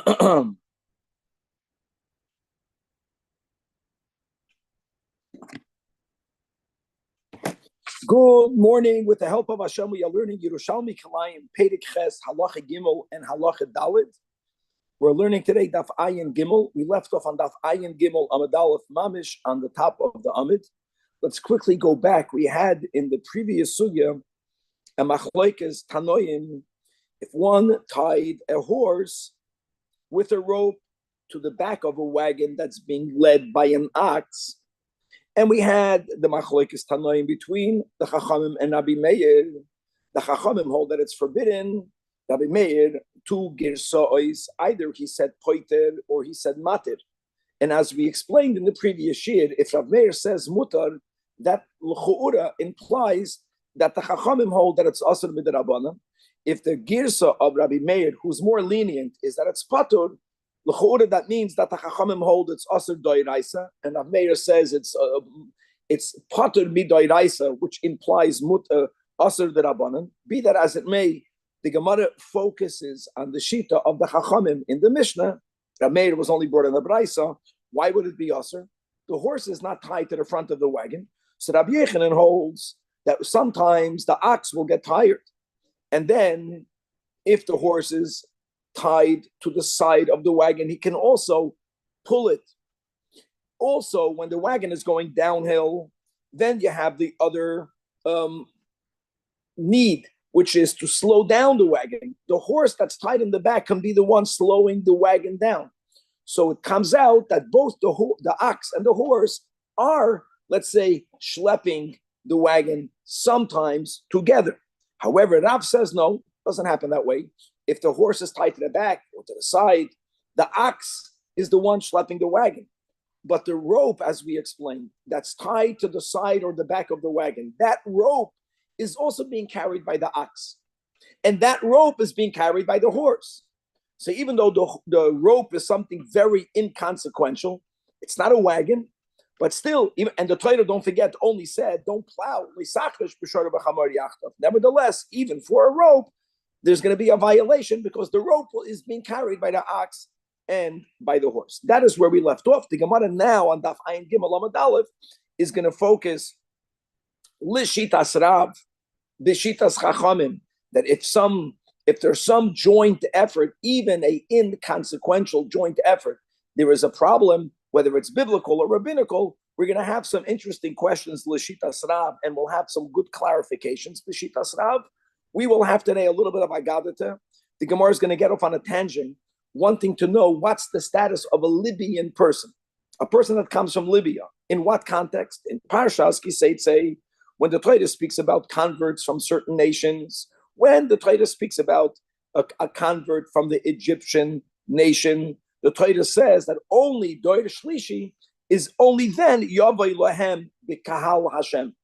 Good morning. With the help of Hashem, we are learning Yerushalmi Kalayim, Perek Ches, Halacha Gimel, and Halacha Dalet. We're learning today Daf Ayin Gimel. We left off on Daf Ayin Gimel, Amud Aleph Mamish, on the top of the Amud. Let's quickly go back. We had in the previous sugya a machlokes Tanoim. If one tied a horse with a rope to the back of a wagon that's being led by an ox, and we had the machlokes Tanoim between the Chachamim and Rabbi Meir. The Chachamim hold that it's forbidden. Rabbi Meir, two girsa'os, either he said poiter or he said matir. And as we explained in the previous year, if Rabbi Meir says mutar, that l'chu'ura implies that the Chachamim hold that it's asur midrabanan. If the girsa of Rabbi Meir, who's more lenient, is that it's patur, l'chu'ura, that means that the Chachamim hold it's asur doiraisa, and Rabbi Meir says it's patur midoiraisa, which implies mutar asur derabanan. Be that as it may, the Gemara focuses on the shita of the Chachamim in the Mishnah. Rabbi Meir was only brought in the Braisa. Why would it be asur? The horse is not tied to the front of the wagon. So Rabbi Yechanan holds that sometimes the ox will get tired. And then if the horse is tied to the side of the wagon, he can also pull it. Also, when the wagon is going downhill, then you have the other need, which is to slow down the wagon. The horse that's tied in the back can be the one slowing the wagon down. So it comes out that both the ox and the horse are, let's say, schlepping the wagon sometimes together. However, Rav says no, doesn't happen that way. If the horse is tied to the back or to the side, the ox is the one schlepping the wagon. But the rope, as we explained, that's tied to the side or the back of the wagon, that rope is also being carried by the ox. And that rope is being carried by the horse. So even though the rope is something very inconsequential, it's not a wagon, but still, and the Torah, don't forget, only said, don't plow. Nevertheless, even for a rope, there's going to be a violation because the rope is being carried by the ox and by the horse. That is where we left off. The Gemara now on Daf Ayin Gimel Amud Aleph is going to focus Lishitas Rav, Bishitas Chachamim, that if there's some joint effort, even a inconsequential joint effort, there is a problem, whether it's biblical or rabbinical. We're going to have some interesting questions, Lishitas Rav, and we'll have some good clarifications, Bishitas Rav. We will have today a little bit of Agadata. The Gemara is going to get off on a tangent, wanting to know what's the status of a Libyan person, a person that comes from Libya. In what context? In Parshas Kisei, when the Torah speaks about converts from certain nations, when the Torah speaks about a convert from the Egyptian nation, the Torah says that only Doir Shlishi is only then Yavai Lahem B'Kahal Hashem,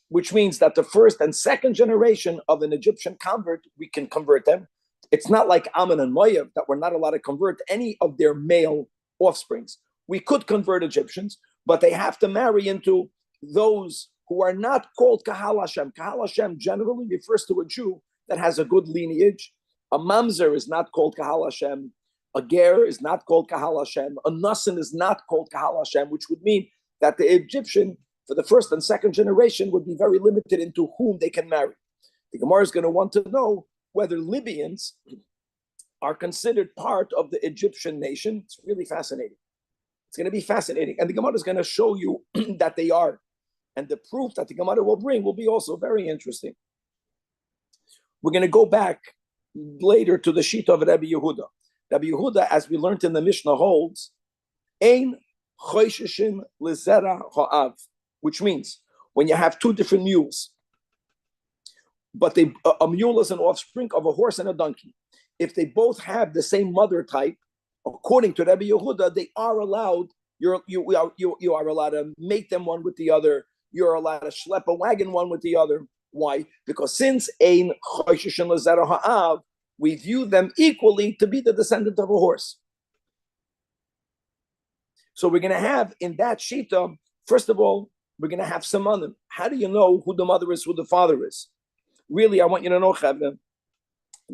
which means that the first and second generation of an Egyptian convert, we can convert them. It's not like Ammon and Moav that we're not allowed to convert any of their male offsprings. We could convert Egyptians, but they have to marry into those who are not called Kahal Hashem. Kahal Hashem generally refers to a Jew that has a good lineage. A Mamzer is not called Kahal Hashem. A Ger is not called Kahal Hashem. A Nasan is not called Kahal Hashem, which would mean that the Egyptian, for the first and second generation, would be very limited into whom they can marry. The Gemara is going to want to know whether Libyans are considered part of the Egyptian nation. It's really fascinating. It's going to be fascinating. And the Gemara is going to show you that they are. And the proof that the Gemara will bring will be also very interesting. We're going to go back later to the sheet of Rabbi Yehuda. Rabbi Yehuda, as we learned in the Mishnah, holds Ein Chosheshin Lezera Ha'av, which means when you have two different mules, but a mule is an offspring of a horse and a donkey. If they both have the same mother type, according to Rabbi Yehuda, they are allowed. You are allowed to mate them one with the other. You're allowed to schlep a wagon one with the other. Why? Because since Ein Chosheshin Lezera Ha'av, we view them equally to be the descendant of a horse. So we're going to have in that shita, first of all, we're going to have samanim. How do you know who the mother is, who the father is? Really, I want you to know, Chavna,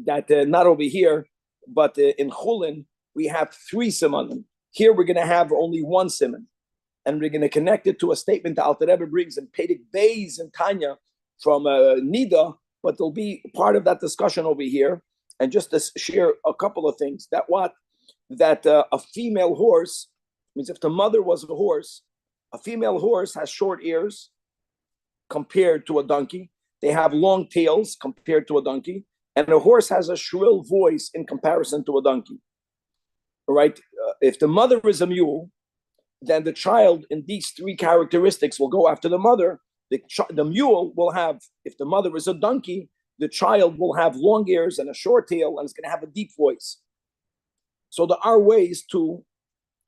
that not over here, but in Chulin, we have 3 simanim. Here we're going to have only 1 siman. And we're going to connect it to a statement that Alter Rebbe brings in Pedig Beis and Tanya from Nida, but there'll be part of that discussion over here. And just to share a couple of things, that a female horse, means if the mother was a horse, a female horse has short ears compared to a donkey. They have long tails compared to a donkey. And a horse has a shrill voice in comparison to a donkey. All right? If the mother is a mule, then the child in these 3 characteristics will go after the mother. The mule will have, if the mother is a donkey, the child will have long ears and a short tail, and it's going to have a deep voice. So there are ways to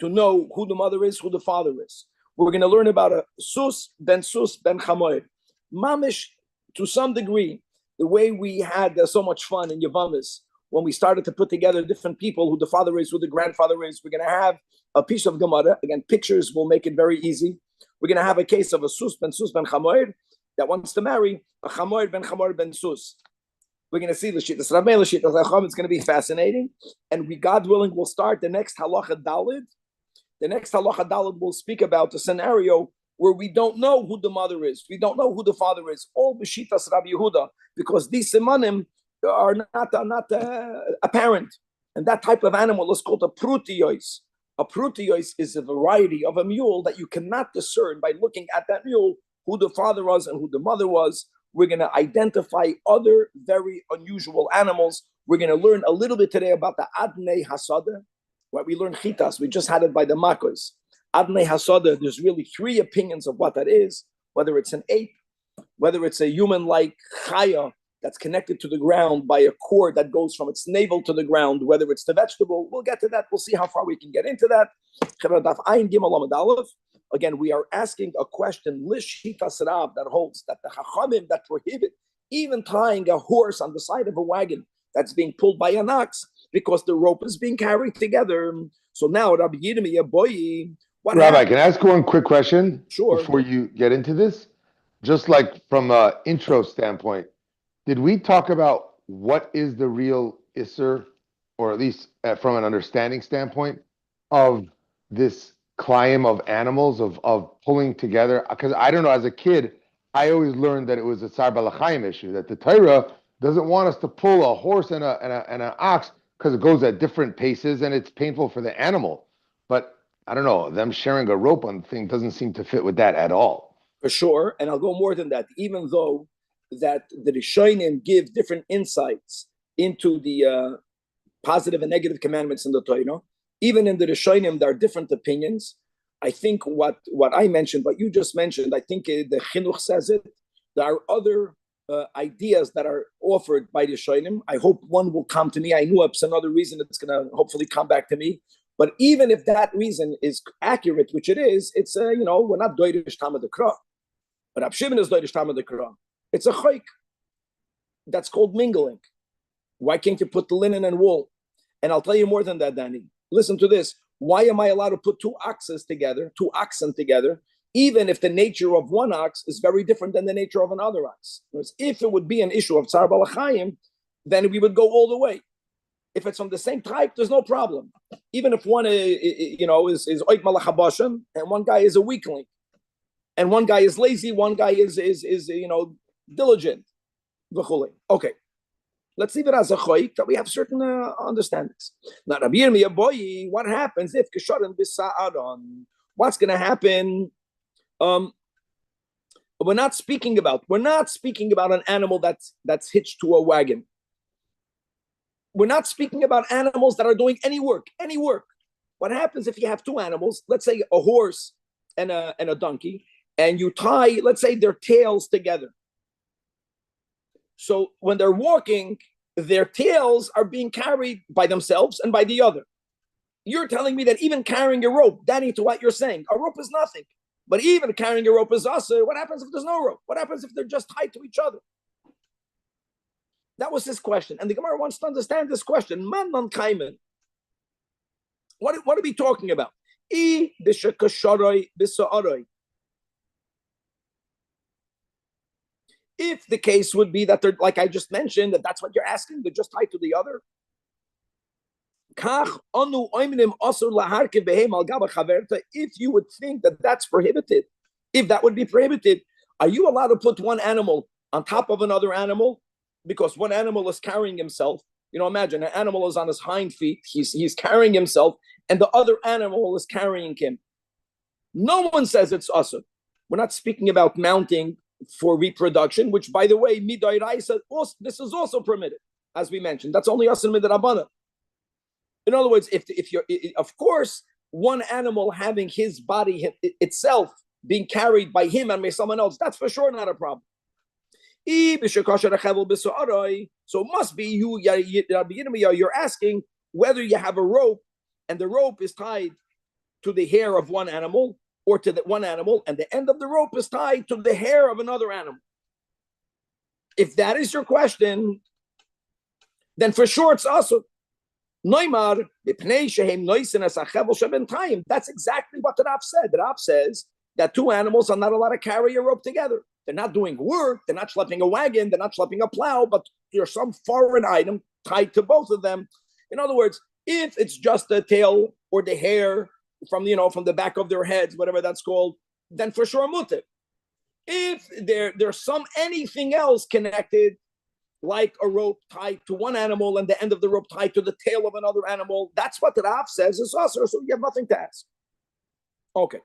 know who the mother is, who the father is. We're going to learn about a sus ben chamoed. Mamish, to some degree, the way we had so much fun in Yavamis, when we started to put together different people, who the father is, who the grandfather is, we're going to have a piece of Gemara. Again, pictures will make it very easy. We're going to have a case of a sus ben chamoed that wants to marry a chamoed ben sus. We're going to see the Shittas Rabbi, the Shittas Chacham. It's going to be fascinating. And we, God willing, will start the next Halacha Dalid. The next Halacha Dalid will speak about a scenario where we don't know who the mother is. We don't know who the father is. All B'Shittas Rabbi Yehuda, because these simanim are not apparent. And that type of animal is called a prutiyos. A prutiyos is a variety of a mule that you cannot discern by looking at that mule who the father was and who the mother was. We're going to identify other very unusual animals. We're going to learn a little bit today about the Adnei Hasada. What we learned Chitas, we just had it by the Makos. Adnei Hasada, there's really 3 opinions of what that is, whether it's an ape, whether it's a human-like chaya that's connected to the ground by a cord that goes from its navel to the ground, whether it's the vegetable. We'll get to that. We'll see how far we can get into that. Again, we are asking a question, Lishitas Rav, that holds that the Chachamim that prohibit even tying a horse on the side of a wagon that's being pulled by an ox because the rope is being carried together. So now, Rabbi Yirmiyah, boy, what Rabbi, happened? can I ask one quick question Sure. before you get into this? Just like from an intro standpoint, did we talk about what is the real Isser, or at least from an understanding standpoint, of this climb of animals, of pulling together? Because I don't know, as a kid, I always learned that it was a Tsar Balachayim issue, that the Torah doesn't want us to pull a horse and an ox because it goes at different paces and it's painful for the animal. But I don't know, them sharing a rope on the thing doesn't seem to fit with that at all. For sure, and I'll go more than that, even though that the Rishonim give different insights into the positive and negative commandments in the Torah. Even in the Rishonim, there are different opinions. I think what I mentioned, what you just mentioned, I think the Chinuch says it. There are other ideas that are offered by the Rishonim. I hope one will come to me. I know it's another reason it's going to hopefully come back to me. But even if that reason is accurate, which it is, it's we're not Doirish Tamad Kra. But Abshimon is Doirish Tamad Kra. It's a chayk. That's called mingling. Why can't you put the linen and wool? And I'll tell you more than that, Danny. Listen to this. Why am I allowed to put 2 oxen together, even if the nature of one ox is very different than the nature of another ox? If it would be an issue of Tsar Balachayim, then we would go all the way. If it's from the same type, there's no problem. Even if one is Oik Malachabashim and one guy is a weakling, and one guy is lazy, one guy is diligent. Okay. Let's leave it as a choik that we have certain understandings. Now, Rabbi Yirmiyah, boy, what happens if Kesharim Bisa'aron? What's going to happen? We're not speaking about an animal that's hitched to a wagon. We're not speaking about animals that are doing any work. What happens if you have 2 animals, let's say a horse and a donkey, and you tie, let's say, their tails together? So when they're walking, their tails are being carried by themselves and by the other. You're telling me that even carrying a rope, Danny, to what you're saying, a rope is nothing. But even carrying a rope is also, what happens if there's no rope? What happens if they're just tied to each other? That was his question. And the Gemara wants to understand this question. Man non kaimen. What are we talking about? I b'shekasharoi b'sa'aroi. If the case would be that they're, like I just mentioned, that's what you're asking, they're just tied to the other. If you would think that that's prohibited, if that would be prohibited, are you allowed to put one animal on top of another animal? Because one animal is carrying himself. Imagine an animal is on his hind feet. He's carrying himself, and the other animal is carrying him. No one says it's usur. We're not speaking about mounting for reproduction, which, by the way, midai raisa, this is also permitted, as we mentioned. That's only usur midrabanan. In other words, if you're, of course, one animal having his body itself being carried by him and by someone else, that's for sure not a problem. So it must be you're asking whether you have a rope and the rope is tied to the hair of one animal or to one animal, and the end of the rope is tied to the hair of another animal. If that is your question, then for sure it's also. That's exactly what the Rab said. The Rab says that two animals are not allowed to carry a rope together. They're not doing work. They're not schlepping a wagon. They're not schlepping a plow, but there's some foreign item tied to both of them. In other words, if it's just the tail or the hair from the back of their heads, whatever that's called, then for sure mutter. If there's anything else connected, like a rope tied to one animal and the end of the rope tied to the tail of another animal, that's what the Rav says is usher, so you have nothing to ask. Okay.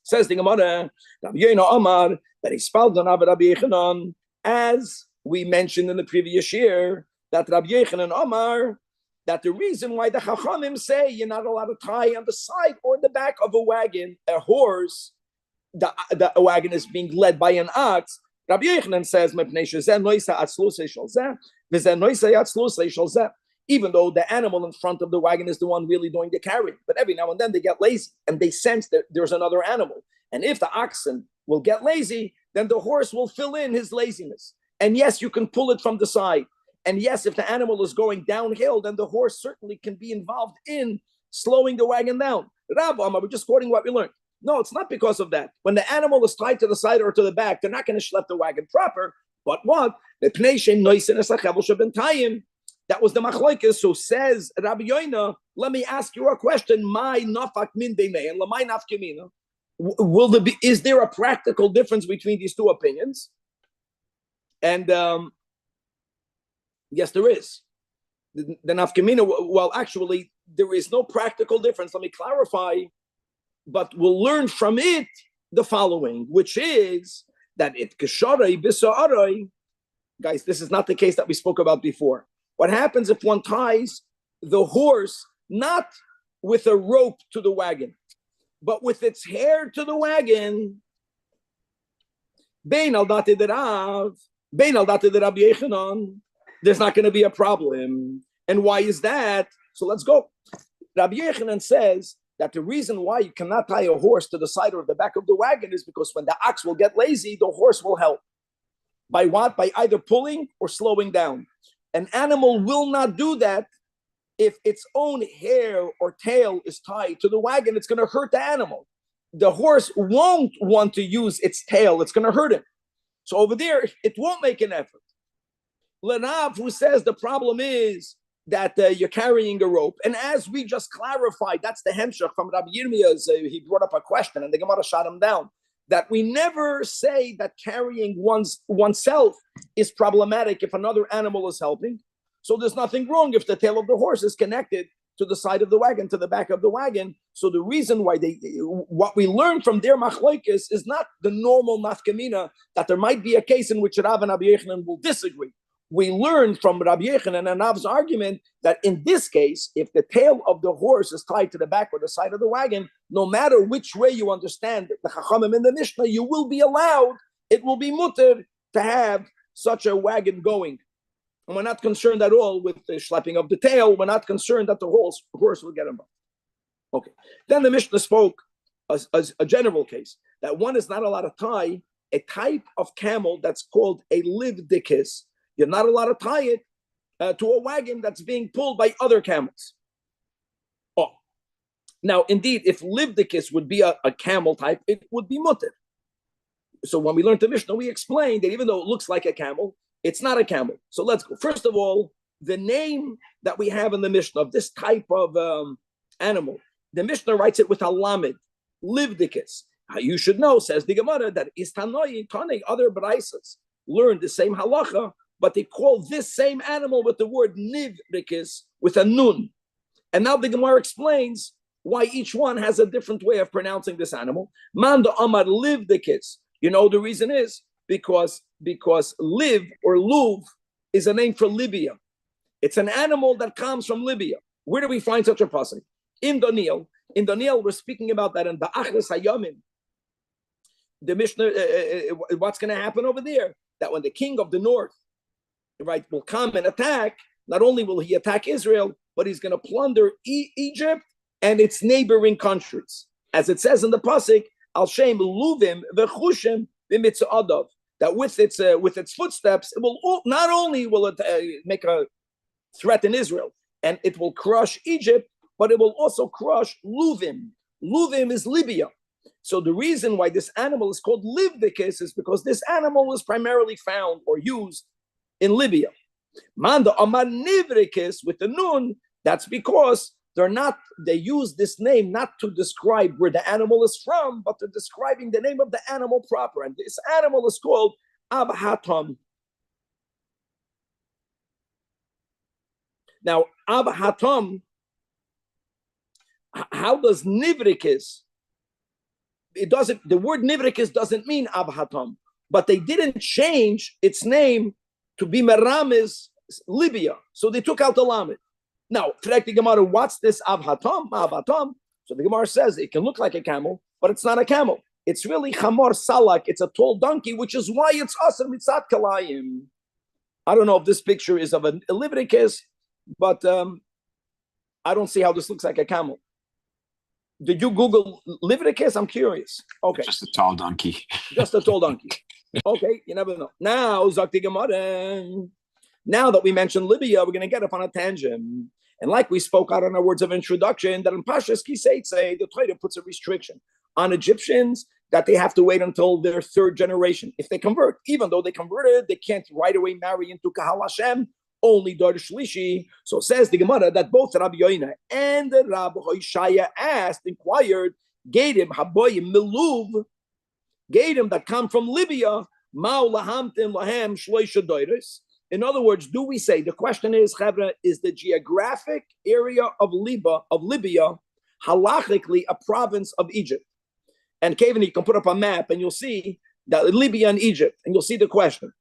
Says the Gemara, Rabbi Yoina Amar, that he spelled on Rabbi Yechanan, as we mentioned in the previous year, that Rabbi Yechanan Amar, that the reason why the Chachamim say you're not allowed to tie on the side or the back of a wagon, a horse, the wagon is being led by an ox. Rabbi Yechanan says, even though the animal in front of the wagon is the one really doing the carrying, but every now and then they get lazy and they sense that there's another animal. And if the oxen will get lazy, then the horse will fill in his laziness. And yes, you can pull it from the side. And yes, if the animal is going downhill, then the horse certainly can be involved in slowing the wagon down. Rabbi, we're just quoting what we learned. No, it's not because of that. When the animal is tied to the side or to the back, they're not going to schlep the wagon proper. But what? That was the machlokes. So says Rabbi Yoina, let me ask you a question. Is there a practical difference between these two opinions? And yes, there is. The nafkamina, well, actually, there is no practical difference. Let me clarify. But we'll learn from it the following, which is that it kasharai bisa'arai. Guys, this is not the case that we spoke about before. What happens if one ties the horse not with a rope to the wagon, but with its hair to the wagon? Bein al dati de Rav, bein al dati de Rabbi Yechanan. There's not going to be a problem. And why is that? So let's go. Rabbi Yechanan says that the reason why you cannot tie a horse to the side or the back of the wagon is because when the ox will get lazy, the horse will help. By what? By either pulling or slowing down. An animal will not do that if its own hair or tail is tied to the wagon. It's going to hurt the animal. The horse won't want to use its tail. It's going to hurt him. So over there, it won't make an effort. Lenav, who says the problem is that you're carrying a rope. And as we just clarified, that's the hemshach from Rabbi Yirmiyah. He brought up a question and the Gemara shot him down. That we never say that carrying oneself is problematic if another animal is helping. So there's nothing wrong if the tail of the horse is connected to the side of the wagon, to the back of the wagon. So the reason why what we learn from their machlokes is not the normal nafkamina, that there might be a case in which Rav and Rabbi Yechanan will disagree. We learn from Rabbi Yechanan and Rav's argument that in this case, if the tail of the horse is tied to the back or the side of the wagon, no matter which way you understand the Chachamim in the Mishnah, you will be allowed, it will be mutter to have such a wagon going. And we're not concerned at all with the schlepping of the tail. We're not concerned that the horse will get involved. Okay. Then the Mishnah spoke as a general case, that one is not allowed to tie a type of camel that's called a livdikis. You're not allowed to tie it to a wagon that's being pulled by other camels. Oh, now indeed, if livdikis would be a camel type, it would be mutter. So when we learned the Mishnah, we explained that even though it looks like a camel, it's not a camel. So let's go. First of all, the name that we have in the Mishnah of this type of animal, the Mishnah writes it with a lamed, livdikis. You should know, says the Gemara, that Istanoi, Tane, other Braisas learned the same halacha, but they call this same animal with the word nivdikis with a nun. And now the Gemara explains why each one has a different way of pronouncing this animal. Manda Amar livdikis. You know the reason is because liv or luv is a name for Libya. It's an animal that comes from Libya. Where do we find such a pasuk? In Daniel, we're speaking about that in Ba'achres Hayamim. The Mishnah, what's going to happen over there? That when the king of the north, right, will come and attack, not only will he attack Israel, but he's going to plunder Egypt and its neighboring countries. As it says in the pasuk, Al Shem Luvim v'Chushim v'Mitzadav. That with its footsteps, it will not only will it make a threat in Israel, and it will crush Egypt, but it will also crush Luvim. Luvim is Libya. So the reason why this animal is called livdikis is because this animal is primarily found or used in Libya. Manda Amar Nivrikis with the nun, that's because they use this name not to describe where the animal is from, but they're describing the name of the animal proper. And this animal is called Abhatam. Now, Abhatam, how does Nivrikis? The word Nivrikis doesn't mean Abhatam, but they didn't change its name to be Meramis Libya. So they took out the Lamed. Now, the Gemara, what's this Abhatam? So the Gemara says it can look like a camel, but it's not a camel. It's really Chamor Salak. It's a tall donkey, which is why it's Asr Mitzat Kalayim. I don't know if this picture is of a Livrikis, but I don't see how this looks like a camel. Did you Google Livrikis? I'm curious. Okay. Just a tall donkey. Just a tall donkey. Okay, you never know. Now, Zakti Gemara. Now that we mentioned Libya, we're going to get up on a tangent. And like we spoke out in our words of introduction, that in Pashas Kiseitse, the Torah puts a restriction on Egyptians that they have to wait until their third generation. If they convert, even though they converted, they can't right away marry into Kahal Hashem, only Dar Shlishi. So says the Gemara that both Rabbi Yoina and Rabbi Hoshaya inquired, Gadim, Haboyim, Miluv, Gadim that come from Libya, Mao Lahamtim Lahem Shloisha Doiris. In other words, do we say, the question is, Chavra, is the geographic area of Libya halachically a province of Egypt? And Kevin, you can put up a map and you'll see that Libya and Egypt, and you'll see the question.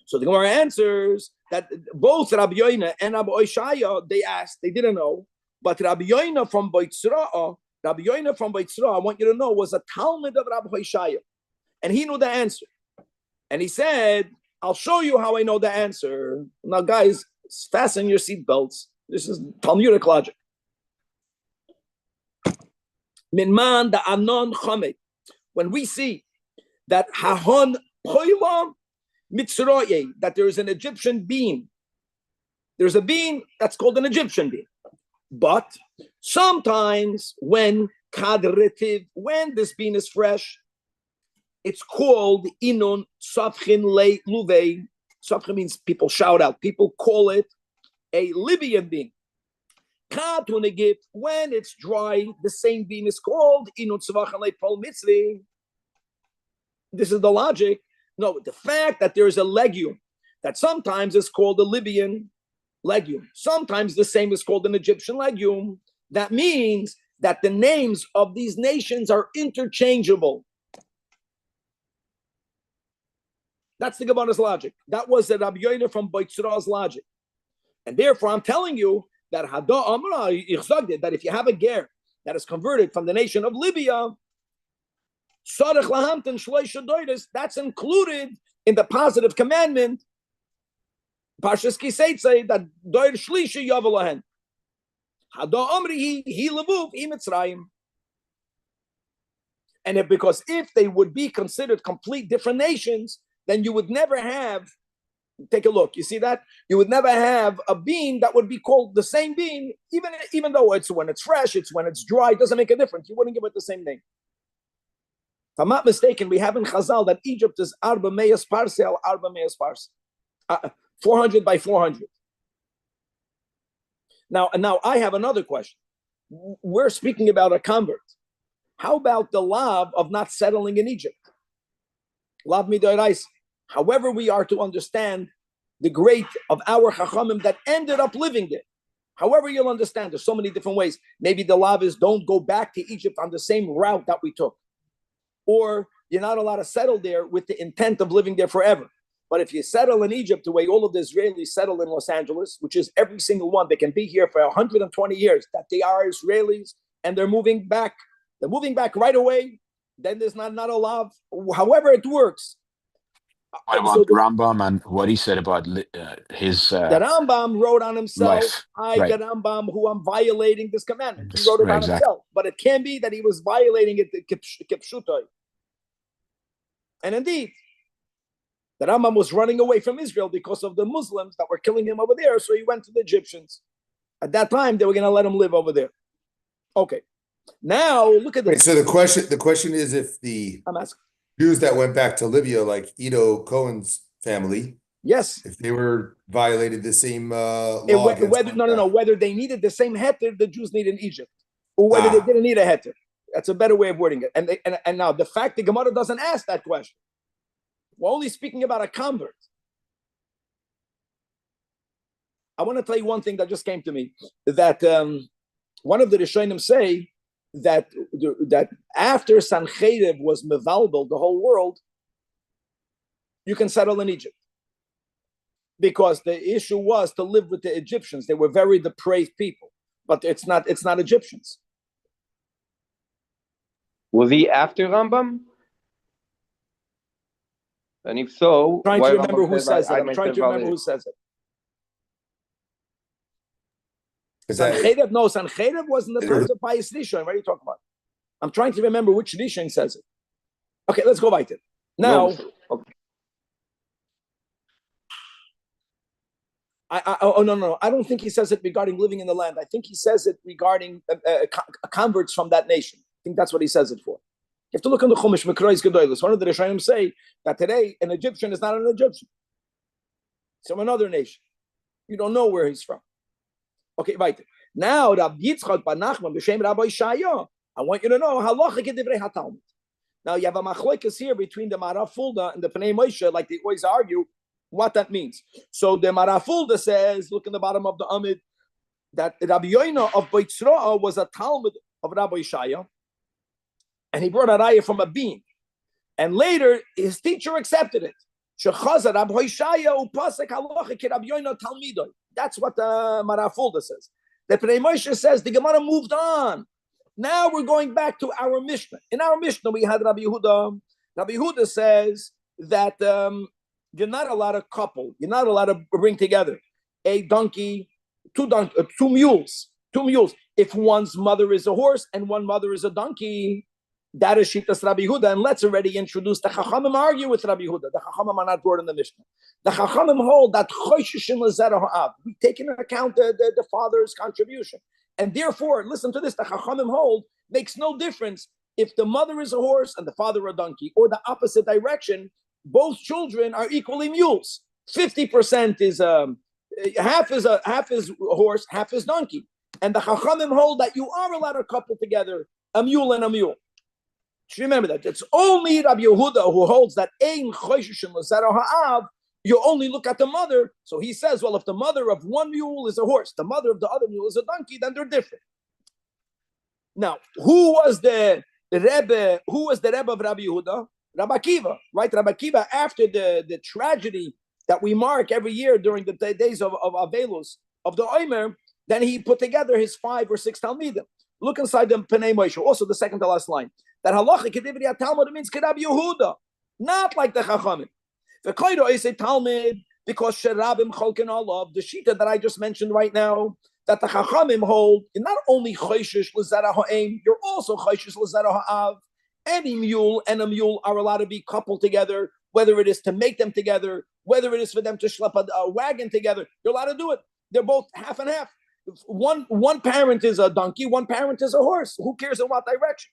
So the Gemara answers that both Rabbi Yoina and Rabbi Oishaya, they asked, they didn't know, but Rabbi Yoina from Beitzra, I want you to know, was a Talmud of Rabbi Oishaya. And he knew the answer. And he said, I'll show you how I know the answer. Now, guys, fasten your seatbelts. This is Talmudic logic. Minman da anon chomet. When we see that hahon poilam mitzroye, that there is an Egyptian bean. There's a bean that's called an Egyptian bean. But sometimes when kadretiv, when this bean is fresh, it's called inun safchin le luvei. Safchin means people shout out. People call it a Libyan bean. Katunegit, when it's dry, the same bean is called inun tzvachin le pol mitzri. This is the logic. No, the fact that there is a legume that sometimes is called a Libyan legume, sometimes the same is called an Egyptian legume. That means that the names of these nations are interchangeable. That's the Gemara's logic. That was the Rabbi Yoina from Beitzra's logic. And therefore, I'm telling you that that if you have a ger that is converted from the nation of Libya, that's included in the positive commandment, Parshas Kiseitze, that Doir Shlishi Yavalahen. Hada Amri he levuv he Mitzrayim. And because if they would be considered complete different nations, then you would never have, take a look, you see that? You would never have a bean that would be called the same bean, even though it's when it's fresh, it's when it's dry, it doesn't make a difference. You wouldn't give it the same name. If I'm not mistaken, we have in Chazal that Egypt is Arba Meas Parse al Arba Meas Parse. 400 by 400. Now I have another question. We're speaking about a convert. How about the law of not settling in Egypt? Lav midorais. However, we are to understand the great of our chachamim that ended up living there. However, you'll understand, there's so many different ways. Maybe the law is don't go back to Egypt on the same route that we took. Or you're not allowed to settle there with the intent of living there forever. But if you settle in Egypt the way all of the Israelis settle in Los Angeles, which is every single one, they can be here for 120 years, that they are Israelis and they're moving back right away, then there's not a law. However it works. What about Rambam and what he said about his the Rambam wrote on himself, life. The Rambam, who I'm violating this commandment. He wrote it on himself. But it can be that he was violating it, kipshutoi. And indeed, the Rambam was running away from Israel because of the Muslims that were killing him over there, so he went to the Egyptians. At that time, they were going to let him live over there. Okay. Now, look at this. Wait, so the question is, if the Jews that went back to Libya, like Edo Cohen's family, yes, if they were violated the same law, whether they needed the same heter the Jews need in Egypt, or whether they didn't need a heter. That's a better way of wording it. And now the fact the Gemara doesn't ask that question. We're only speaking about a convert. I want to tell you one thing that just came to me, that one of the Rishonim say that after Sancheiriv was mevalbel the whole world, you can settle in Egypt. Because the issue was to live with the Egyptians. They were very depraved people, but it's not Egyptians. Was he after Rambam? And if so, I'm trying to remember who says it. I'm trying to remember who says it. Sancheiriv wasn't the times of pious Rishon. What are you talking about? I'm trying to remember which Rishon says it. Okay, let's go back to it. Now, no. I don't think he says it regarding living in the land. I think he says it regarding converts from that nation. I think that's what he says it for. You have to look in the Chumash, Mekrois Gedolos. One of the Rishonim say that today an Egyptian is not an Egyptian. It's from another nation. You don't know where he's from. Okay, right. Now, Rabbi Yitzchak bar Nachman b'shem Rabbi Shaya. I want you to know halacha k'divrei haTalmud. Now, you have a machlokes here between the Marafulda and the Pnei Moshe, like they always argue what that means. So the Marafulda says, look in the bottom of the Amid, that Rabbi Yoina of Beit Tzroa was a Talmud of Rabbi Shaya, and he brought a raya from a being. And later, his teacher accepted it. That's what the Marafulda says. The Pnei Moshe says the Gemara moved on. Now we're going back to our Mishnah. In our Mishnah, we had Rabbi Yehuda. Rabbi Yehuda says that you're not allowed to couple. You're not allowed to bring together a donkey, two mules. If one's mother is a horse and one mother is a donkey, that is Shitas Rabbi Yehuda. And let's already introduce the Chachamim argue with Rabbi Yehuda. The Chachamim are not brought in the Mishnah. The Chachamim hold that we take into account the father's contribution. And therefore, listen to this, the Chachamim hold makes no difference if the mother is a horse and the father a donkey, or the opposite direction. Both children are equally mules. 50% is half is horse, half is donkey. And the Chachamim hold that you are allowed to couple together a mule and a mule. Remember that. It's only Rabbi Yehuda who holds that ein chosheshin l'zera ha'av. You only look at the mother. So he says, well, if the mother of one mule is a horse, the mother of the other mule is a donkey, then they're different. Now, who was the Rebbe of Rabbi Yehuda? Rabbi Akiva, right? Rabbi Akiva, after the tragedy that we mark every year during the days of Avelus, of the Omer, then he put together his 5 or 6 Talmidim. Look inside the Pnei Moshe, also the second to last line. That halacha kedivri Talmud means Rabbi Yehuda, not like the Chachamim. The Koiro is a Talmud because Sherabim Cholken Olav, the Shita that I just mentioned right now, that the Chachamim hold, you're not only Choshesh L'Zera Ha'em, you're also Choshesh L'Zera Ha'av. Any mule and a mule are allowed to be coupled together, whether it is to make them together, whether it is for them to schlep a wagon together, you're allowed to do it. They're both half and half. One parent is a donkey, one parent is a horse. Who cares in what direction?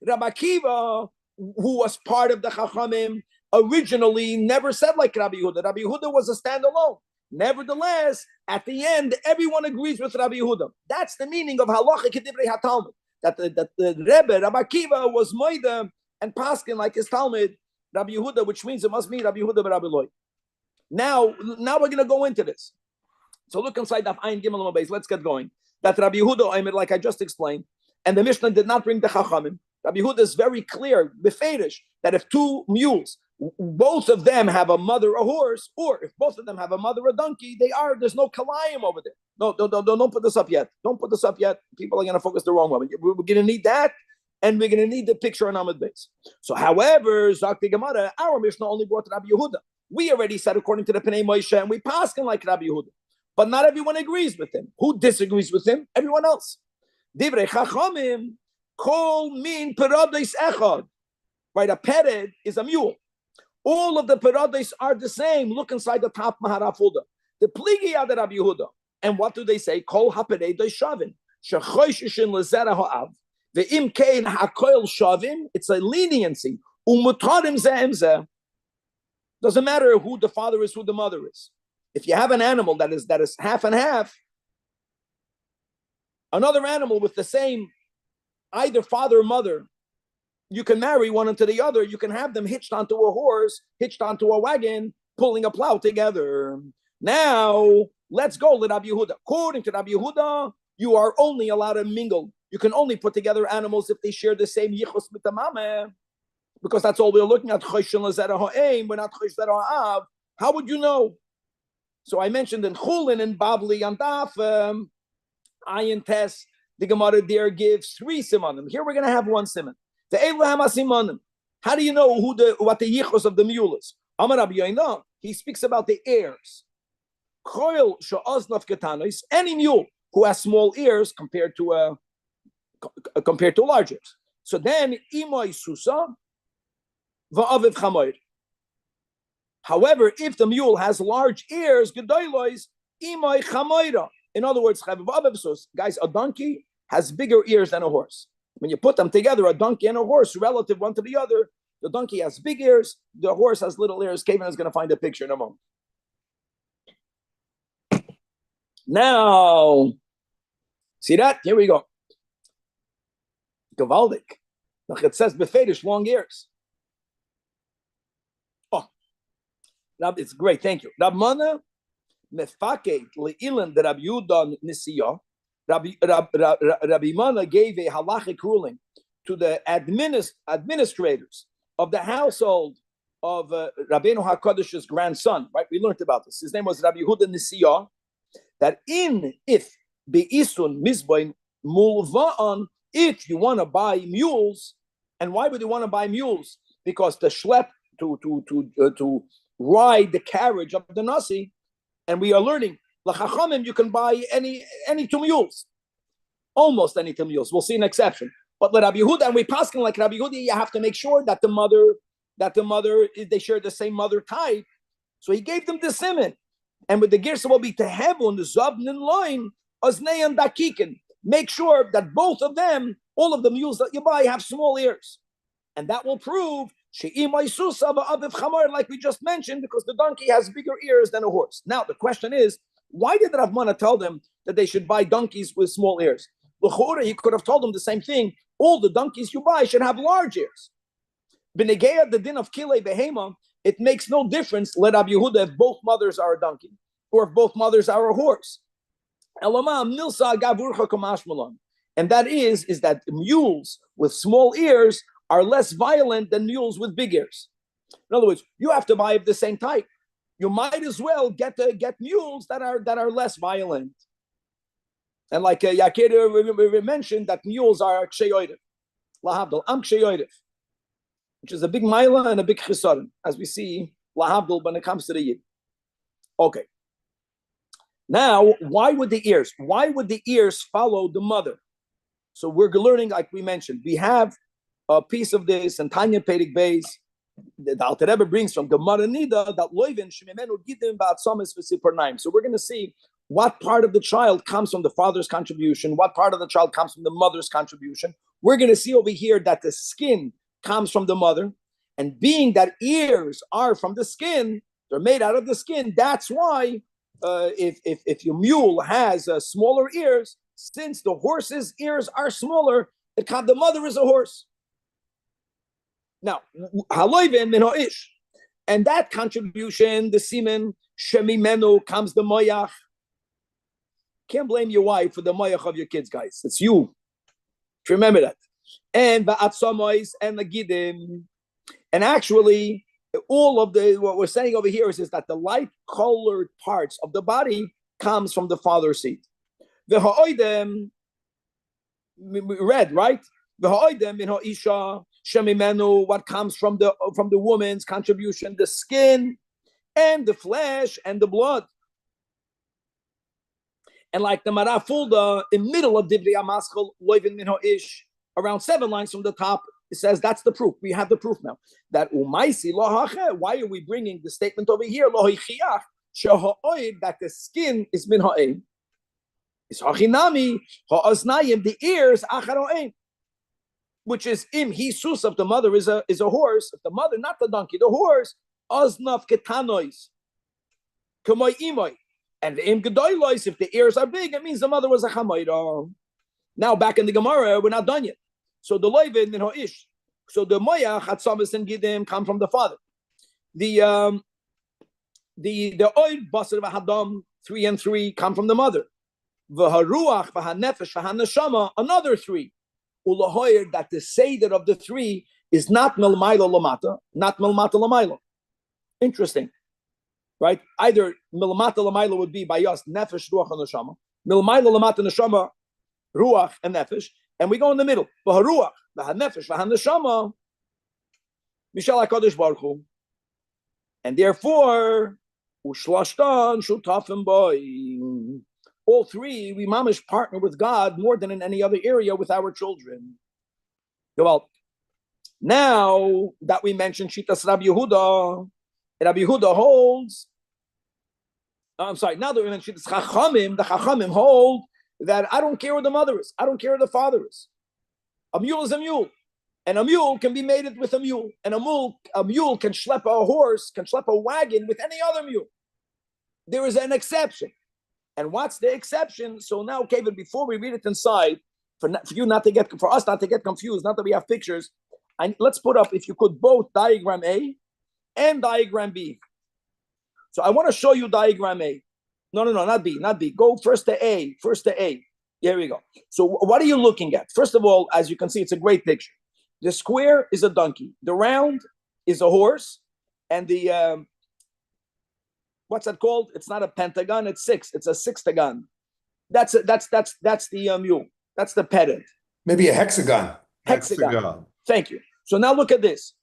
Rabbi Akiva, who was part of the Chachamim, originally never said like Rabbi Yehuda. Rabbi Yehuda was a standalone. Nevertheless, at the end, everyone agrees with Rabbi Yehuda. That's the meaning of halacha kedivrei haTalmud. That the Rebbe, Rabbi Akiva, was moida and paskin like his Talmud, Rabbi Yehuda, which means it must be Rabbi Yehuda but Rabbi Loi. Now we're going to go into this. So look inside Daf Ayin Gimel Base. Let's get going. That Rabbi Yehuda, like I just explained, and the Mishnah did not bring the Chachamim. Rabbi Yehuda is very clear, beferish, that if two mules, both of them have a mother, a horse, or if both of them have a mother, a donkey, there's no kalayim over there. No, don't put this up yet. Don't put this up yet. People are going to focus the wrong way. We're going to need that, and we're going to need the picture on Amud Beis. So, however, Zakti Gemara, our Mishnah only brought Rabbi Yehuda. We already said according to the Pnei Moshe, and we pass him like Rabbi Yehuda. But not everyone agrees with him. Who disagrees with him? Everyone else. Divrei Chachamim, kol min peradis echad. Right, a pered is a mule. All of the peradis are the same. Look inside the top Maharafuda. The pligi ad Rabbi Yehuda. And what do they say? Kol haperedos shavin. Shechoishishin lezera ha'av. Ve'im kein hakoil shavin. It's a leniency. Umutarim ze'emzeh. Doesn't matter who the father is, who the mother is. If you have an animal that is half and half, another animal with the same either father or mother, you can marry one into the other. You can have them hitched onto a horse, hitched onto a wagon, pulling a plow together. Now, let's go to Rabbi Yehuda. According to Rabbi Yehuda, you are only allowed to mingle. You can only put together animals if they share the same yichus mitamame, because that's all we're looking at. We're not ha'av. How would you know? So I mentioned in Chulin and Babli and Daf, Ayin Tes, the Gemara there gives 3 simanim. Here we're going to have 1 siman. The Elohim simanim. How do you know what the yichus of the mule is? Amar Rabbi Yoina, he speaks about the ears. Any mule who has small ears compared to large ears. So then Imay Susa va'aviv chamoir. However, if the mule has large ears, gedoylois imay chamoira. In other words, guys, a donkey has bigger ears than a horse. When you put them together, a donkey and a horse, relative one to the other, the donkey has big ears, the horse has little ears. Kevin is going to find a picture in a moment. Now, see that? Here we go. Gavaldik. It says befedish, long ears. It's great, thank you. Rabmana mefake leilan the Rabbi Yudan Nisiya. Rabbi Mana gave a halachic ruling to the administrators of the household of Rabbeinu HaKadosh's grandson. Right, we learned about this. His name was Rabbi Yehuda Nisiya. That if beisun mizbain mulva'an, if you want to buy mules, and why would you want to buy mules? Because the schlep to ride the carriage of the nasi, and we are learning lachachamim. You can buy any 2 mules, almost any 2 mules. We'll see an exception, but let Rabbi Yehuda, and we paskin like Rabbi Yehuda, you have to make sure that the mother they share the same mother type. So he gave them the siman, and with the girsa will be tehevun the zavnin line aznei and dakikin. Make sure that both of them, all of the mules that you buy, have small ears, and that will prove. Like we just mentioned, because the donkey has bigger ears than a horse. Now the question is, why did Rav Mana tell them that they should buy donkeys with small ears? He could have told them the same thing. All the donkeys you buy should have large ears. B'negeya the din of kilei behema, it makes no difference. Let Rabbi Yehuda if both mothers are a donkey or if both mothers are a horse. And that is that mules with small ears are less violent than mules with big ears. In other words, you have to buy of the same type. You might as well get mules that are less violent. And like Yakir mentioned, that mules are ksheyoidev. Lahavdol, am ksheyoidev, which is a big maila and a big chisaron, as we see lahavdol when it comes to the yid. Okay. Now, why would the ears follow the mother? So we're learning, like we mentioned, we have a piece of this, and Tanya Pedig Beis, the Alter Rebbe brings from Gemara Nida that loivin shemimenu gidim ba'atzamis v'siparnaim. So we're going to see what part of the child comes from the father's contribution, what part of the child comes from the mother's contribution. We're going to see over here that the skin comes from the mother, and being that ears are from the skin, they're made out of the skin. That's why if your mule has smaller ears, since the horse's ears are smaller, the mother is a horse. Now, haloivin min ha'ish, and that contribution, the semen shemimenu comes the moyach. Can't blame your wife for the moyach of your kids, guys. It's you. Remember that. And ba'atzamois and the gidim, and actually, all of what we're saying over here is that the light-colored parts of the body comes from the father's seed. The ha'oidem, red, right? The ha'oidem in ha'isha shemimenu, what comes from the woman's contribution, the skin and the flesh and the blood. And like the Mara Fulda, in the middle of Divrei HaMaschal, loivin min ha'ish, around 7 lines from the top, it says that's the proof. We have the proof now. That umaisi lo hache. Why are we bringing the statement over here? Lo hichiach sheha'oid, that the skin is min ha'ein. It's hachinami ha'aznayim, the ears achar ha'ein, which is im hisus, if the mother is a horse, if the mother, not the donkey, the horse, aznav ketanois kamoy imoy, and the im gedoylois, if the ears are big, it means the mother was a chamayra. Now back in the Gemara, we're not done yet. So the loivin min ha'ish. So the moyach hatzamis and gidim come from the father. The oid basar v'hadam 3 and 3 come from the mother. V'haruach v'hanefesh v'haneshama, another 3. Ulahoyer, that the seder of the 3 is not milmaila lamata, not milmata lamaila. Interesting, right? Either milmata lamaila would be by us nefesh ruach and neshama, milmaila lamata neshama ruach and nefesh. And we go in the middle. V'haruach, v'hanefesh, v'haneshama, mishal HaKadosh Baruch Hu. And therefore, u'shlashtan shutafim boy. All 3, we mamish partner with God more than in any other area with our children. Well, now that we mentioned Shitas Rabbi Yehuda, Rabbi Yehuda holds, now that we mentioned Shitas Chachamim, the Chachamim hold that I don't care who the mother is. I don't care who the father is. A mule is a mule. And a mule can be mated with a mule. And a mule can schlep a horse, can schlep a wagon with any other mule. There is an exception. And what's the exception? So now, Kevin, before we read it inside, for us not to get confused, not that we have pictures, let's put up, if you could, both diagram A and diagram B. So I want to show you diagram A. No, not B. Go first to A. Here we go. So what are you looking at? First of all, as you can see, it's a great picture. The square is a donkey. The round is a horse. And the, what's that called? It's not a pentagon, it's 6. It's a sextagon. That's the mule. That's the pedant. Maybe a hexagon. Hexagon. Thank you. So now look at this.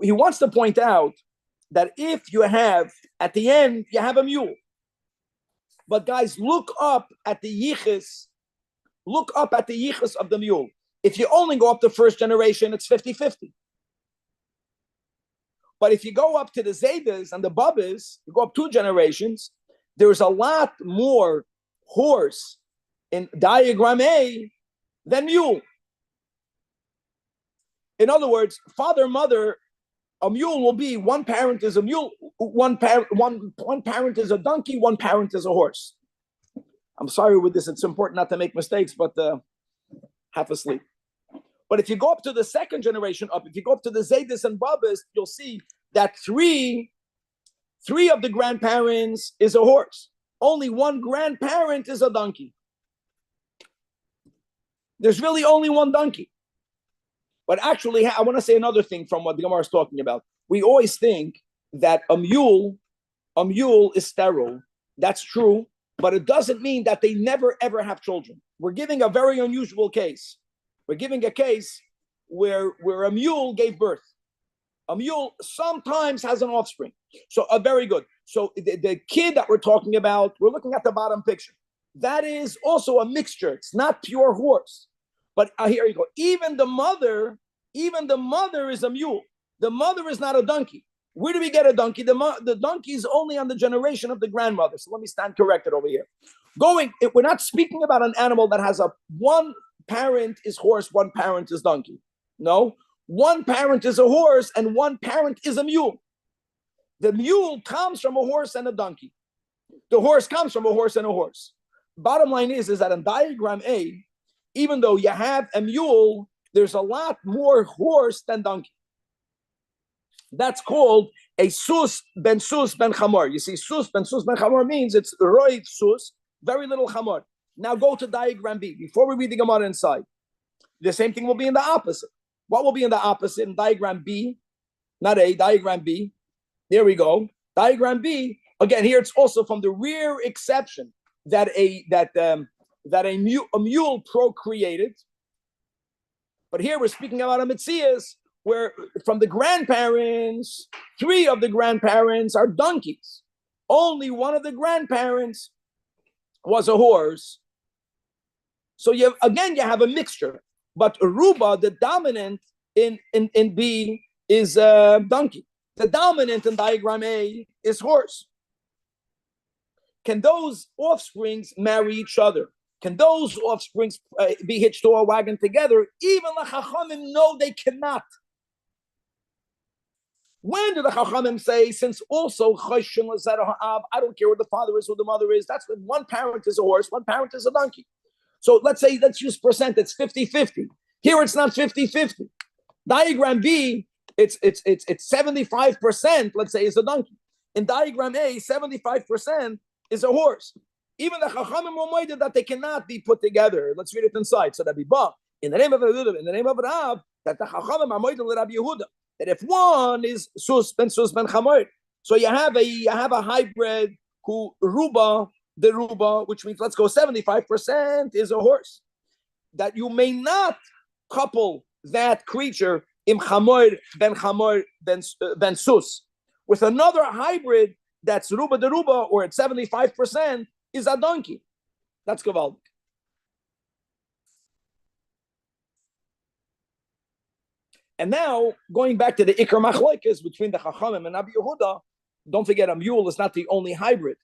He wants to point out that if you have, at the end, you have a mule. But guys, look up at the yichus. Look up at the yichus of the mule. If you only go up the first generation, it's 50-50. But if you go up to the Zedas and the Babas, you go up 2 generations, there's a lot more horse in diagram A than mule. In other words, father, mother, a mule will be one parent is a mule, one parent is a donkey, one parent is a horse. I'm sorry with this, it's important not to make mistakes, but half asleep. But if you go up to the second generation up, if you go up to the Zaydis and Babas, you'll see that three of the grandparents is a horse. Only one grandparent is a donkey. There's really only one donkey. But actually, I want to say another thing from what the Gemara is talking about. We always think that a mule is sterile. That's true, but it doesn't mean that they never, ever have children. We're giving a very unusual case. We're giving a case where a mule gave birth. A mule sometimes has an offspring. So very good. So the kid that we're talking about, we're looking at the bottom picture. That is also a mixture. It's not pure horse. But here you go. Even the mother is a mule. The mother is not a donkey. Where do we get a donkey? The donkey is only on the generation of the grandmother. So let me stand corrected over here. We're not speaking about an animal that has one parent is horse, one parent is donkey. No, one parent is a horse and one parent is a mule. The mule comes from a horse and a donkey. The horse comes from a horse and a horse. Bottom line is that in diagram A, even though you have a mule, there's a lot more horse than donkey. That's called a sus ben chamor. You see, sus ben chamor means it's roiv sus, very little chamor. Now go to diagram B. Before we read the Gemara inside, the same thing will be in the opposite. What will be in the opposite in diagram B? Not A, diagram B. There we go. Diagram B. Again, here it's also from the rare exception that a mule procreated. But here we're speaking about a metzias where from the grandparents, 3 of the grandparents are donkeys. Only one of the grandparents was a horse. So you have a mixture. But Aruba, the dominant in B is donkey. The dominant in diagram A is horse. Can those offsprings marry each other? Can those offsprings be hitched to a wagon together? Even the Chachamim know they cannot. When do the Chachamim say, since also I don't care what the father is, who the mother is, that's when one parent is a horse, one parent is a donkey. So let's use percent, it's 50-50. Here it's not 50-50. Diagram B, it's 75%, let's say, is a donkey. In diagram A, 75% is a horse. Even the Chachamim were that they cannot be put together. Let's read it inside. So that be ba. In the name of Rav, that the Chachamim are moided Rabbi Yehuda. That if one is sus ben chamor, so you have a hybrid who the ruba, which means let's go 75% is a horse. That you may not couple that creature im chamor ben sus with another hybrid that's ruba the ruba, or at 75% is a donkey. That's gavaldik. And now going back to the ikar machlokes between the Chachamim and Rabbi Yehuda, don't forget a mule is not the only hybrid.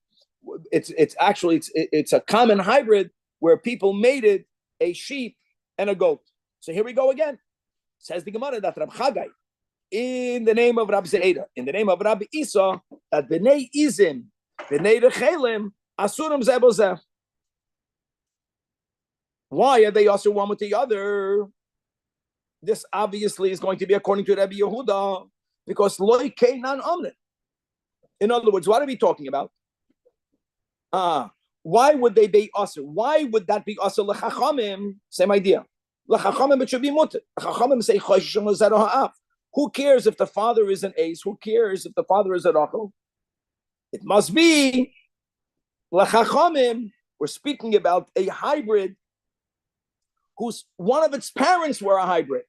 It's a common hybrid where people mated a sheep and a goat. So here we go again. Says the Gemara that Rab Chagai, in the name of Rab Zeida, in the name of Rabbi Isa, that b'nei izim, b'nei rechelim, asurim zeh bozeh. Why are they also one with the other? This obviously is going to be according to Rabbi Yehuda, because loy keinan omnet. In other words, what are we talking about? Why would they be usher? Why would that be usher l'chachamim? Same idea. L'chachamim it should be mutter. L'chachamim say choshen l'zero ha'af. Who cares if the father is an ace? Who cares if the father is a rachel? It must be l'chachamim. We're speaking about a hybrid whose one of its parents were a hybrid.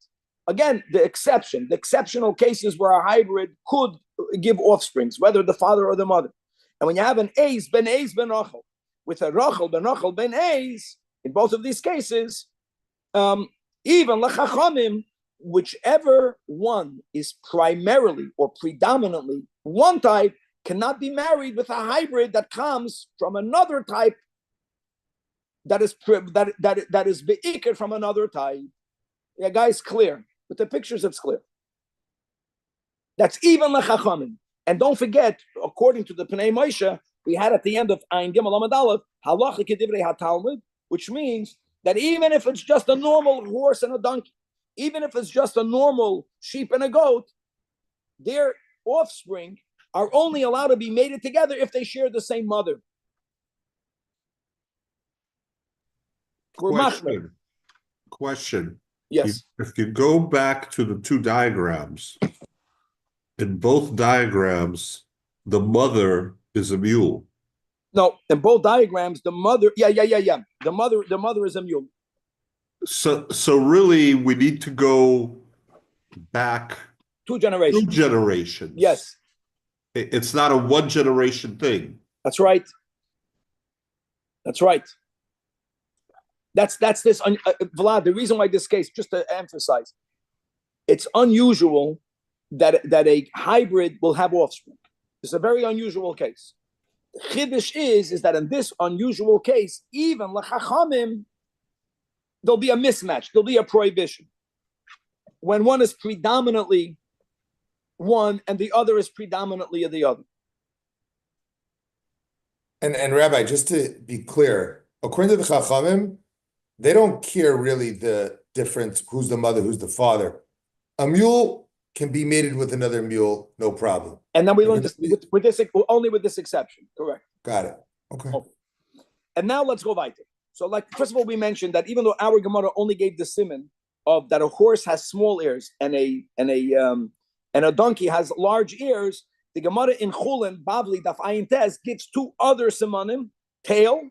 Again, the exceptional cases where a hybrid could give offsprings, whether the father or the mother. And when you have an ace, ben rachel, with a rachel, ben ace, in both of these cases, even l'chachamim, whichever one is primarily or predominantly one type cannot be married with a hybrid that comes from another type that is be'ikr from another type. Yeah, guys, clear. With the pictures, it's clear. That's even l'chachamim. And don't forget, according to the Pnei Moshe, we had at the end of Ayin Gimel Amud Aleph, halacha kedivrei haTalmud, which means that even if it's just a normal horse and a donkey, even if it's just a normal sheep and a goat, their offspring are only allowed to be mated together if they share the same mother. Question. Yes. If you go back to the 2 diagrams, in both diagrams, the mother is a mule. No, in both diagrams, the mother, the mother is a mule. So really, we need to go back 2 generations. 2 generations. Yes. It's not a 1 generation thing. That's right. That's right. That's this, Vlad, the reason why this case, just to emphasize, it's unusual that a hybrid will have offspring. It's a very unusual case. The chiddush is that in this unusual case, even l'chachamim, there'll be a mismatch. There'll be a prohibition. When one is predominantly one and the other is predominantly the other. And Rabbi, just to be clear, according to the Chachamim, they don't care really the difference, who's the mother, who's the father. A mule can be mated with another mule, no problem. And then we learned this with this only with this exception. Correct. Got it. Okay. Oh. And now let's go weiter. So, like, first of all, we mentioned that even though our Gemara only gave the siman of that a horse has small ears and a donkey has large ears, the Gemara in Chulin, Bavli, Daf Ayin Tes, gives two other simanim: tail.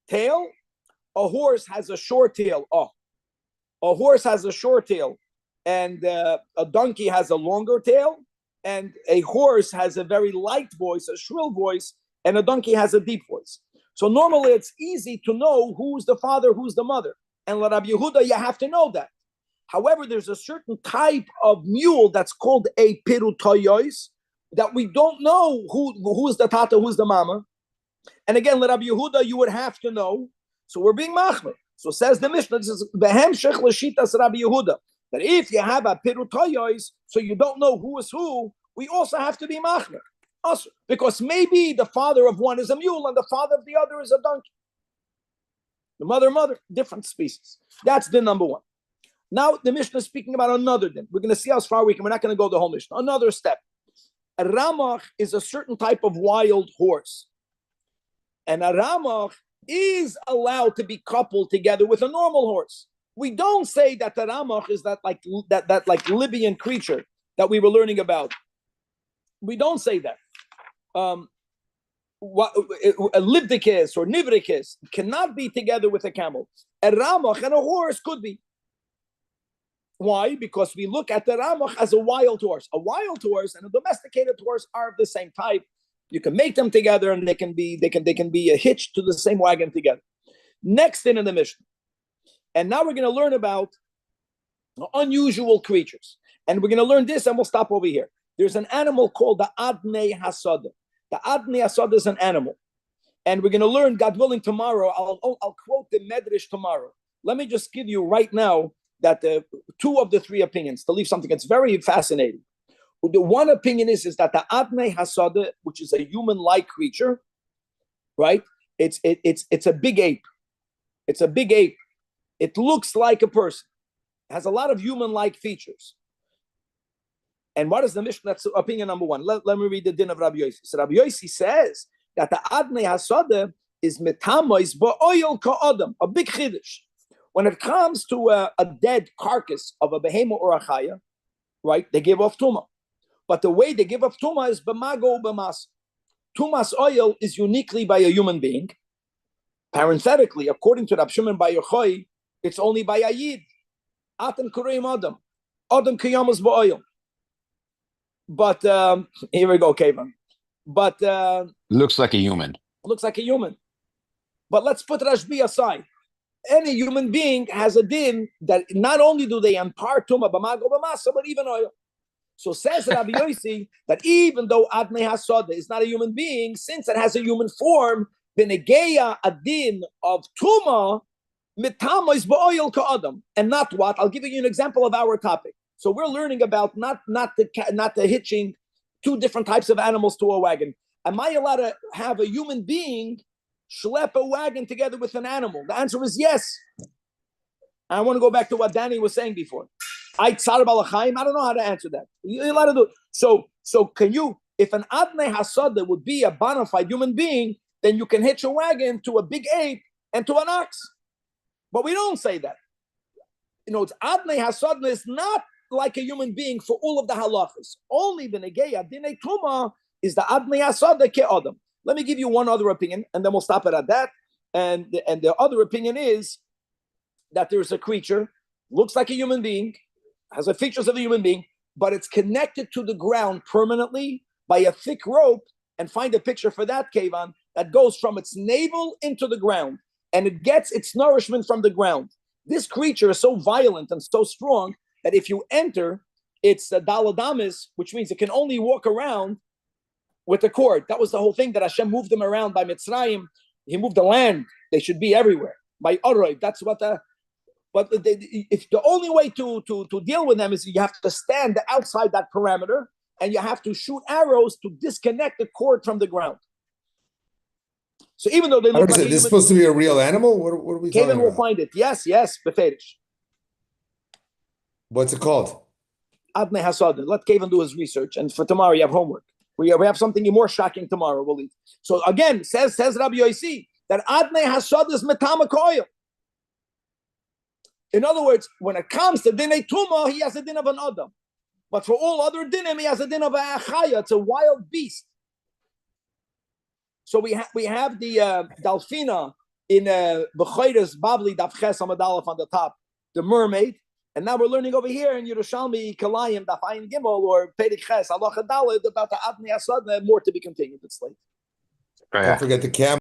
A horse has a short tail. A horse has a short tail, and a donkey has a longer tail, and a horse has a very light voice, a shrill voice, and a donkey has a deep voice. So normally it's easy to know who's the father, who's the mother. And Rabbi Yehuda, you have to know that. However, there's a certain type of mule that's called a pirutoyos that we don't know who is the tata, who's the mama. And again, Rabbi Yehuda, you would have to know. So we're being machmer. So says the Mishnah, this is behem shech l'shitas Rabbi Yehuda, that if you have a pirutoyos, so you don't know who is who, we also have to be machmer. Also, because maybe the father of one is a mule and the father of the other is a donkey. The mother, different species. That's the number one. Now the Mishnah is speaking about another din. We're going to see how far we can. We're not going to go the whole Mishnah. Another step. A ramach is a certain type of wild horse. And a ramach is allowed to be coupled together with a normal horse. We don't say that the ramach is that like Libyan creature that we were learning about. We don't say that. A livdikis or nivrikis cannot be together with a camel. A ramach and a horse could be. Why? Because we look at the ramach as a wild horse. A wild horse and a domesticated horse are of the same type. You can make them together, and they can be hitched to the same wagon together. Next thing in the Mishnah, and now we're going to learn about unusual creatures, and we're going to learn this, and we'll stop over here. There's an animal called the Adnei Hasada. The Adnei Hasada is an animal, and we're going to learn, God willing, tomorrow. I'll quote the Medrash tomorrow. Let me just give you right now that two of the three opinions, to leave something that's very fascinating. The one opinion is that the Adnei Hasada, which is a human-like creature, right? It's a big ape. It's a big ape. It looks like a person. It has a lot of human-like features. And what is the Mishnah? That's opinion number one. Let me read the din of Rabbi Yossi. So Rabbi Yossi says that the Adnei Hasada is metamois ba'oil ka'adam, a big chiddush. When it comes to a dead carcass of a behemoth or a chaya, right, they give off tumah. But the way they give off tumah is b'mago b'mas. Tumas oil is uniquely by a human being. Parenthetically, according to Rab Shimon Bar Yochai, it's only by a yid. Atem kureim adam. Adam kiyamas ba'oil. But here we go, Kevin. But looks like a human. Looks like a human. But let's put Rashbi aside. Any human being has a din that not only do they impart tumah b'mago b'masa, but even oil. So says Rabbi Yossi that even though Adnei Hasada is not a human being, since it has a human form, b'negeya a din of tumah mitama is ba'oil ka'adam, and not what? I'll give you an example of our topic. So we're learning about not the hitching two different types of animals to a wagon. Am I allowed to have a human being schlep a wagon together with an animal? The answer is yes. I want to go back to what Danny was saying before. I don't know how to answer that. You're allowed to do it. So can you, if an Adnei Hasada would be a bona fide human being, then you can hitch a wagon to a big ape and to an ox. But we don't say that. It's Adnei Hasada is not like a human being for all of the halachas. Only the Negeya Dinei Tuma is the Adnei Hasada ke'adam. Let me give you one other opinion, and then we'll stop it at that. And the other opinion is that there's a creature, looks like a human being, has the features of a human being, but it's connected to the ground permanently by a thick rope. And find a picture for that, Kevan, that goes from its navel into the ground, and it gets its nourishment from the ground. This creature is so violent and so strong that if you enter, it's a daladamis, which means it can only walk around with a cord. That was the whole thing, that Hashem moved them around by Mitzrayim. He moved the land. They should be everywhere. By Oroi, that's what but if the only way to deal with them is you have to stand outside that parameter, and you have to shoot arrows to disconnect the cord from the ground. So even though they look like Is this supposed to be a real animal? What are we talking Kavan will about? find it. Yes, beferish. What's it called? Adnei Hasadin. Let Kavan do his research, and for tomorrow you have homework. We have something more shocking tomorrow. We'll eat. So again, says Rabbi Yossi that Adnei Hasad is metama koil. In other words, when it comes to dinei tuma, he has a din of an adam. But for all other dinim, he has a din of a achaya. It's a wild beast. So we have the Dalfina in Bechayres Babli Daf Ches Amadalef on the top, the mermaid, and now we're learning over here in Yerushalmi Kalayim Daf Ayin Gimel or Perek Ches Halacha Daled about the Adnei Hasad. More to be continued. It's late. Oh, Don't forget the camel.